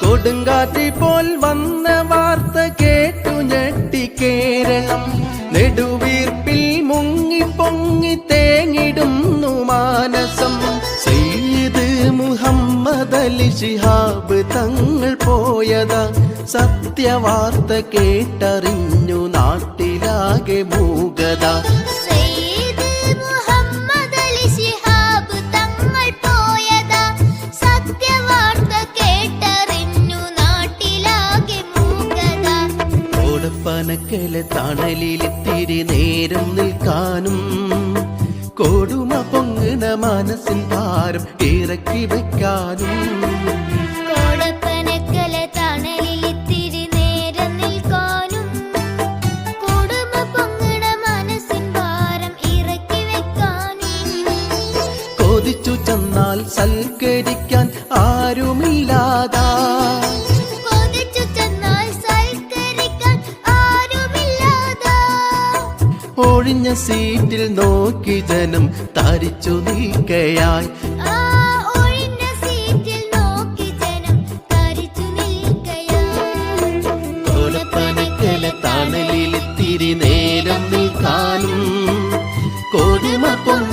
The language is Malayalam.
കൊടുങ്കാറ്റ് പോൽ വന്ന വാർത്ത കേട്ടു ഞെട്ടി കേരളം. നെടുവീർപ്പിൽ മുങ്ങിപ്പൊങ്ങി തേങ്ങിടുന്നു മാനസം. സയ്യിദ് മുഹമ്മദ് അലി ശിഹാബ് തങ്ങൾ പോയതാ. സത്യവാർത്ത കേട്ടറിഞ്ഞു നാട്ടിലാകെ മൂകത. പനക്കല തണലിലിത്തിരി നേരം നിൽക്കാനും കൊടുമ പൊങ്ങുന്ന മനസ്സിൻ ഭാരം ഇറക്കി വയ്ക്കാനും. കോടപ്പനക്കല തണലിലിത്തിരി നേരം നിൽക്കാനും കൊടുമ പൊങ്ങുന്ന മനസ്സിൻ ഭാരം ഇറക്കി വയ്ക്കാനും. കൊതിച്ചു ചെന്നാൽ സൽക്കരിക്കാൻ ആരുമില്ലാതാ. ഒഴിഞ്ഞ സീറ്റിൽ നോക്കി ജനം തരിച്ചു നിൽക്കയായി. കോടപ്പനക്കല തണലിൽ തിരി നേരം നിൽക്കാനും കൊടുമ പൊങ്ങ